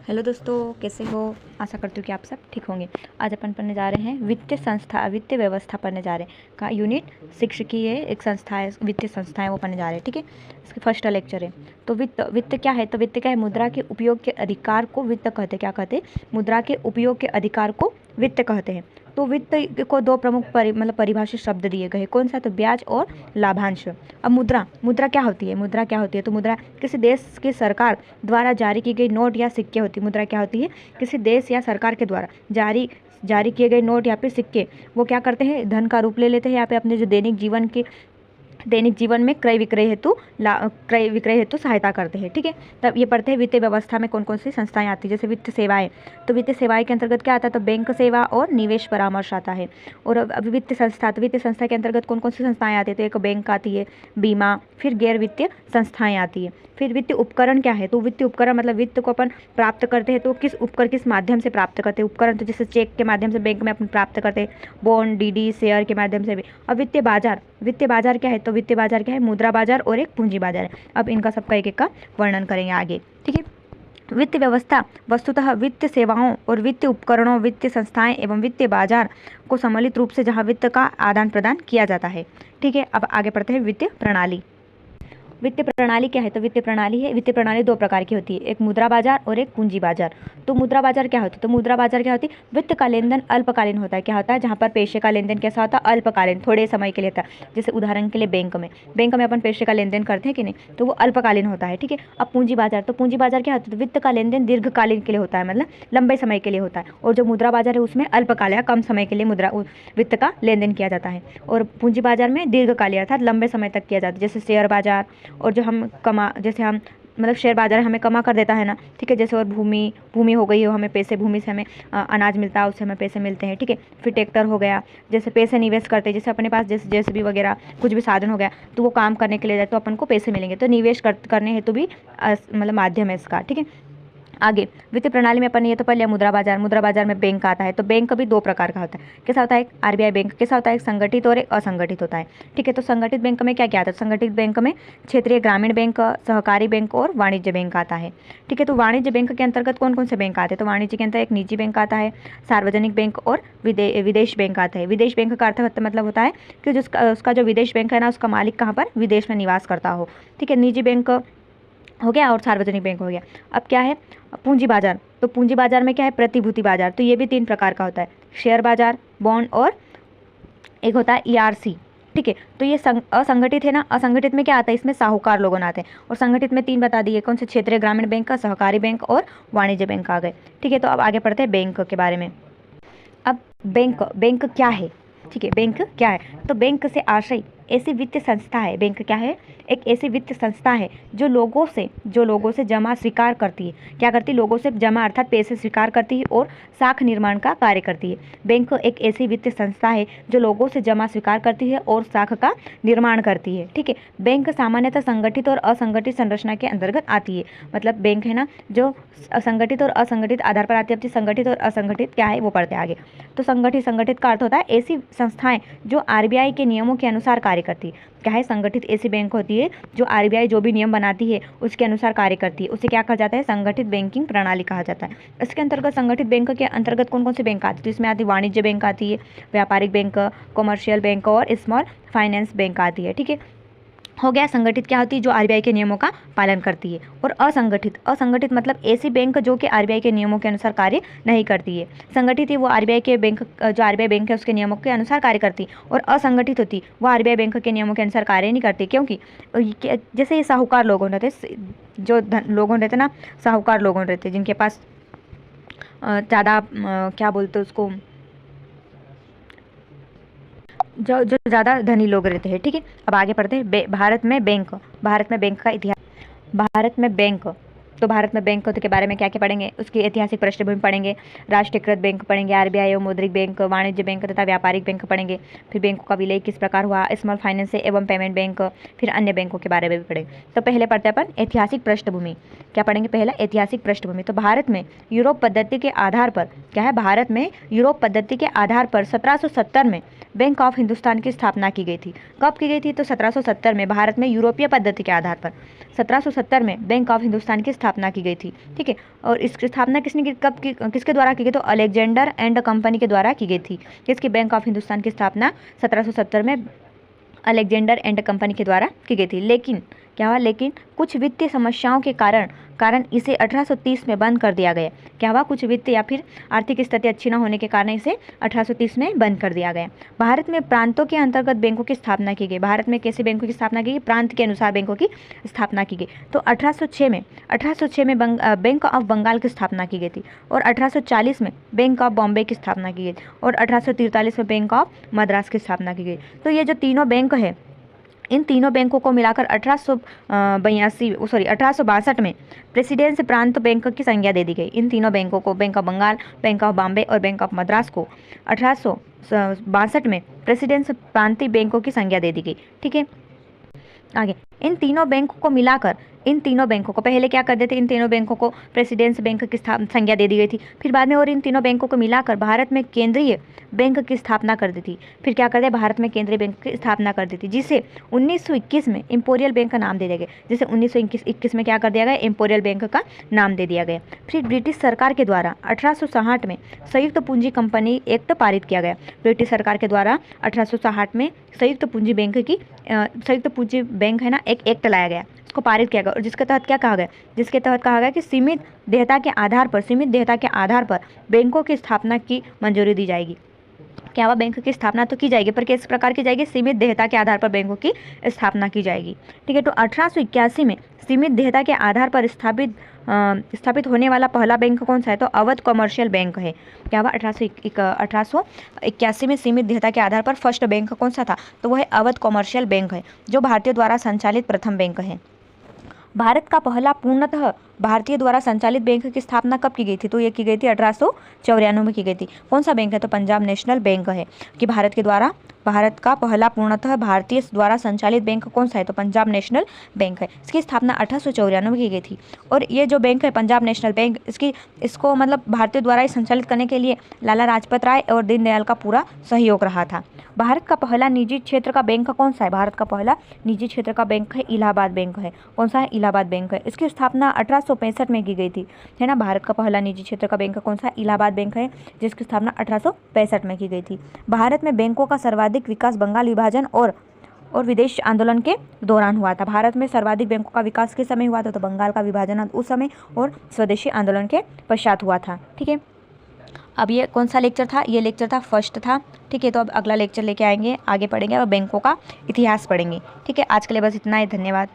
Hello दोस्तों, कैसे हो। आशा करती हूँ कि आप सब ठीक होंगे। आज अपन पढ़ने जा रहे हैं वित्तीय व्यवस्था पढ़ने जा रहे हैं का यूनिट 6 की है। एक संस्था है, वित्तीय संस्था है, वो पढ़ने जा रहे हैं। ठीक है, इसकी फर्स्ट लेक्चर है। तो वित्त क्या है। तो वित्त क्या है, मुद्रा के उपयोग के अधिकार को वित्त कहते हैं। क्या कहते हैं, मुद्रा के उपयोग के अधिकार को वित्त कहते हैं। तो वित्त को दो प्रमुख परिभाषित शब्द दिए गए। कौन सा, तो ब्याज और लाभांश। अब मुद्रा क्या होती है। मुद्रा क्या होती है, तो मुद्रा किसी देश की सरकार द्वारा जारी की गई नोट या सिक्के होती है। मुद्रा क्या होती है, किसी देश या सरकार के द्वारा जारी किए गए नोट या फिर सिक्के, वो क्या करते हैं, धन का रूप ले लेते हैं। यहाँ पे अपने जो दैनिक जीवन में क्रय विक्रय हेतु सहायता करते हैं। ठीक है, तब ये पढ़ते हैं वित्तीय व्यवस्था में कौन कौन सी संस्थाएं आती है। जैसे वित्त सेवाएं, तो वित्तीय सेवाएं के अंतर्गत क्या आता है, तो बैंक सेवा और निवेश परामर्श आता है। और अब वित्तीय संस्था, तो वित्तीय संस्था के अंतर्गत कौन कौन सी संस्थाएं आती है, तो एक बैंक आती है, बीमा, फिर गैर वित्तीय संस्थाएं आती है। फिर वित्तीय उपकरण क्या है, तो वित्तीय उपकरण मतलब वित्त को अपन प्राप्त करते हैं तो किस माध्यम से प्राप्त करते हैं उपकरण, तो जैसे चेक के माध्यम से बैंक में अपन प्राप्त करते हैं, बॉन्ड, डीडी, शेयर के माध्यम से भी। अब वित्तीय बाजार क्या है, तो वित्तीय बाजार क्या है, मुद्रा बाजार और एक पूंजी बाजार है। अब इनका सबका एक एक का वर्णन करेंगे आगे। ठीक है, वित्तीय व्यवस्था वस्तुतः वित्तीय सेवाओं और वित्तीय उपकरणों, वित्तीय संस्थाएं एवं वित्तीय बाजार को सम्मिलित रूप से जहां वित्त का आदान प्रदान किया जाता है। ठीक है, अब आगे पढ़ते हैं वित्तीय प्रणाली। वित्तीय प्रणाली क्या है, तो वित्तीय प्रणाली दो प्रकार की होती है, एक मुद्रा बाजार और एक पूंजी बाजार। तो मुद्रा बाजार क्या होती है, तो मुद्रा बाजार क्या होती है, वित्त का लेन देन अल्पकालीन होता है। क्या होता है, जहाँ पर पैसे का लेन देन कैसा होता है, अल्पकालीन, थोड़े समय के लिए होता है। जैसे उदाहरण के लिए बैंक में अपन पैसे का लेन देन करते हैं कि नहीं, तो वो अल्पकालीन होता है। ठीक है, अब पूंजी बाजार, तो पूंजी बाजार क्या होता है, तो वित्त का लेन देन दीर्घकालीन के लिए होता है, मतलब लंबे समय के लिए होता है। और जो मुद्रा बाजार है उसमें अल्पकालीन, कम समय के लिए वित्त का लेन देन किया जाता है। और पूंजी बाजार में दीर्घकालीन अर्थात लंबे समय तक किया जाता है, जैसे शेयर बाजार। और जो हम मतलब शेयर बाजार हमें कमा कर देता है ना। ठीक है, जैसे और भूमि हो गई हो, हमें पैसे, भूमि से हमें अनाज मिलता है, उससे हमें पैसे मिलते हैं। ठीक है, फिर ट्रैक्टर हो गया, जैसे पैसे निवेश करते हैं, जैसे अपने पास जैसे जेसीबी वगैरह कुछ भी साधन हो गया, तो वो काम करने के लिए जाए तो अपन को पैसे मिलेंगे, तो निवेश करने हेतु भी मतलब माध्यम है इसका। ठीक है, आगे वित्तीय प्रणाली में अपन ये तो पढ़ लिया मुद्रा बाजार में बैंक आता है। तो बैंक भी दो प्रकार का होता है। कैसा होता है, एक आरबीआई बैंक, कैसा होता है, एक संगठित और एक असंगठित होता है। ठीक है, तो संगठित बैंक में क्या क्या आता है, संगठित बैंक में क्षेत्रीय ग्रामीण बैंक, सहकारी बैंक और वाणिज्य बैंक आता है। ठीक है, तो वाणिज्य बैंक के अंतर्गत कौन कौन से बैंक आते हैं, तो वाणिज्य के अंतर्गत एक निजी बैंक आता है, सार्वजनिक बैंक और विदेश बैंक आता है। विदेश बैंक का अर्थ मतलब होता है कि उसका जो विदेश बैंक है ना, उसका मालिक कहाँ पर विदेश में निवास करता हो। ठीक है, निजी बैंक हो गया और सार्वजनिक बैंक हो गया। अब क्या है, पूंजी बाजार, तो पूंजी बाजार में क्या है, प्रतिभूति बाजार। तो ये भी तीन प्रकार का होता है, शेयर बाजार, बॉन्ड और एक होता है ईआरसी। ठीक है, तो ये असंगठित है ना। असंगठित में क्या आता है, इसमें साहूकार लोग आते हैं। और संगठित में तीन बता दिए, कौन से, क्षेत्रीय ग्रामीण बैंक, सहकारी बैंक और वाणिज्य बैंक आ गए। ठीक है, तो अब आगे पढ़ते हैं बैंक के बारे में। अब बैंक क्या है। ठीक है, बैंक क्या है, तो बैंक से आशय ऐसी वित्तीय संस्था है। बैंक क्या है, एक ऐसी वित्तीय संस्था है जो लोगों से जमा स्वीकार करती है। क्या करती है, लोगों से जमा अर्थात पैसे स्वीकार करती है और साख निर्माण का कार्य करती है। बैंक एक ऐसी वित्तीय संस्था है जो लोगों से जमा स्वीकार करती है और साख का निर्माण करती है। ठीक है, बैंक सामान्यतः संगठित और असंगठित संरचना के अंतर्गत आती है। मतलब बैंक है ना, जो संगठित और असंगठित आधार पर आती है। अब संगठित और असंगठित क्या है वो पढ़ते हैं आगे। तो संगठित का अर्थ होता है ऐसी संस्थाएं जो आरबीआई के नियमों के अनुसार कार्य करती है। क्या है, संगठित ऐसी बैंक होती है जो आरबीआई जो भी नियम बनाती है उसके अनुसार कार्य करती है, उसे क्या कहा जाता है, संगठित बैंकिंग प्रणाली कहा जाता है। इसके अंतर्गत संगठित बैंक के अंतर्गत कौन कौन से बैंक आती है, तो इसमें आती है वाणिज्य बैंक आती है, व्यापारिक बैंक, कॉमर्शियल बैंक और स्मॉल फाइनेंस बैंक आती है। ठीक है, हो गया। संगठित क्या होती है, जो आरबीआई के नियमों का पालन करती है। और असंगठित मतलब ऐसी बैंक जो कि आरबीआई के नियमों के अनुसार कार्य नहीं करती है। संगठित है वो आरबीआई के बैंक, जो आरबीआई बैंक है उसके नियमों के अनुसार कार्य करती है। और असंगठित होती वो आरबीआई बैंक के नियमों के अनुसार कार्य नहीं करती, क्योंकि जैसे ये साहूकार लोग रहते, जो लोग रहते ना, साहूकार लोग रहते जिनके पास ज़्यादा क्या बोलते उसको, जो ज़्यादा धनी लोग रहते हैं। ठीक है, अब आगे पढ़ते हैं भारत में बैंक का इतिहास। भारत में बैंक के बारे में क्या क्या पढ़ेंगे, उसकी ऐतिहासिक पृष्ठभूमि पढ़ेंगे, राष्ट्रीयकृत बैंक पढ़ेंगे, आरबीआई और मौद्रिक बैंक, वाणिज्य बैंक तथा व्यापारिक बैंक पढ़ेंगे। फिर बैंकों का विलय किस प्रकार हुआ, स्मॉल फाइनेंस एवं पेमेंट बैंक, फिर अन्य बैंकों के बारे में भी पढ़ेंगे। तो पहले पढ़ते हैं अपन ऐतिहासिक पृष्ठभूमि। क्या पढ़ेंगे, पहला ऐतिहासिक पृष्ठभूमि। तो भारत में यूरोप पद्धति के आधार पर क्या है, भारत में यूरोप पद्धति के आधार पर 1770 में बैंक ऑफ हिंदुस्तान की स्थापना की गई थी। कब की गई थी? तो 1770 में भारत में यूरोपीय पद्धति के आधार पर 1770 में बैंक ऑफ हिंदुस्तान की स्थापना की गई थी। ठीक है, और इसकी स्थापना किसने की, कब की, किसके द्वारा की गई? तो अलेक्जेंडर एंड कंपनी के द्वारा की गई थी। किसकी? बैंक ऑफ हिंदुस्तान की स्थापना 1770 में अलेक्जेंडर एंड कंपनी के द्वारा की गई थी। लेकिन क्या हुआ? लेकिन कुछ वित्तीय समस्याओं के कारण इसे 1830 में बंद कर दिया गया। क्या हुआ? कुछ वित्तीय या फिर आर्थिक स्थिति अच्छी न होने के कारण इसे 1830 में बंद कर दिया गया। भारत में प्रांतों के अंतर्गत बैंकों की स्थापना की गई। भारत में कैसे बैंकों की स्थापना की गई? प्रांत के अनुसार बैंकों की स्थापना की गई। तो 1806 में बैंक ऑफ बंगाल की स्थापना की गई थी, और 1840 में बैंक ऑफ बॉम्बे की स्थापना की गई, और 1843 में बैंक ऑफ मद्रास की स्थापना की गई। तो ये जो तीनों बैंक है, इन तीनों बैंकों को मिलाकर 1862 में प्रेसिडेंसी प्रांत बैंक की संज्ञा दे दी गई। इन तीनों बैंकों को, bank of Bengal, bank of Bombay और बैंक ऑफ मद्रास को 1862 में प्रेसिडेंसी प्रांतीय बैंकों की संज्ञा दे दी गई। ठीक है, आगे इन तीनों बैंकों को मिलाकर, इन तीनों बैंकों को पहले क्या कर देते? इन तीनों बैंकों को प्रेसिडेंस बैंक की संज्ञा दे दी गई थी। फिर बाद में और इन तीनों बैंकों को मिलाकर भारत में केंद्रीय बैंक की स्थापना कर दी थी। फिर क्या कर दिया? भारत में केंद्रीय बैंक की स्थापना कर दी थी, जिसे 1921 में इंपोरियल बैंक का नाम दे दिया गया। जिसे 1921 में क्या कर दिया गया? इंपोरियल बैंक का नाम दे दिया गया। फिर ब्रिटिश सरकार के द्वारा 1860 में संयुक्त पूंजी कंपनी एक्ट पारित किया गया। ब्रिटिश सरकार के द्वारा 1860 में संयुक्त पूंजी बैंक है ना, एक एक्ट लाया गया, इसको पारित किया गया, और जिसके तहत क्या कहा गया? जिसके तहत कहा गया कि सीमित देयता के आधार पर बैंकों की स्थापना की मंजूरी दी जाएगी। क्या हुआ? बैंक की स्थापना तो की जाएगी, पर किस प्रकार की जाएगी? सीमित देयता के आधार पर बैंकों की स्थापना की जाएगी। ठीक है, तो 1881 में सीमित देयता के आधार पर स्थापित होने वाला पहला बैंक कौन सा है? तो अवध कमर्शियल बैंक है। क्या हुआ? 1881 में सीमित देयता के आधार पर फर्स्ट बैंक कौन सा था? तो वह अवध कमर्शियल बैंक है, जो भारतीय द्वारा संचालित प्रथम बैंक है। भारत का पहला पूर्णतः भारतीय द्वारा संचालित बैंक की स्थापना कब की गई थी? तो ये की गई थी 1894 में की गई थी। कौन सा बैंक है? तो पंजाब नेशनल बैंक है। कि भारत का पहला पूर्णतः भारतीय द्वारा संचालित बैंक कौन सा है? तो पंजाब नेशनल बैंक है। इसकी स्थापना 1894 में की गई थी। और ये जो बैंक है पंजाब नेशनल बैंक, इसको मतलब भारतीय द्वारा ही संचालित करने के लिए लाला लाजपत राय और दीनदयाल का पूरा सहयोग रहा था। भारत का पहला निजी क्षेत्र का बैंक कौन सा है? भारत का पहला निजी क्षेत्र का बैंक है इलाहाबाद बैंक है। कौन सा है? इलाहाबाद बैंक है। इसकी स्थापना 1865 में की गई थी, है ना। भारत का पहला निजी क्षेत्र का बैंक कौन सा है? इलाहाबाद बैंक है, जिसकी स्थापना 1865 में की गई थी। भारत में बैंकों का सर्वाधिक विकास बंगाल विभाजन और विदेश आंदोलन के दौरान हुआ था। भारत में सर्वाधिक बैंकों का विकास किस समय हुआ था? तो बंगाल का विभाजन उस समय और स्वदेशी आंदोलन के पश्चात हुआ था। ठीक है, अब ये कौन सा लेक्चर था? ये लेक्चर था फर्स्ट था। ठीक है, तो अब अगला लेक्चर लेके आएंगे, आगे पढ़ेंगे और बैंकों का इतिहास पढ़ेंगे। ठीक है, आज के लिए बस इतना ही। धन्यवाद।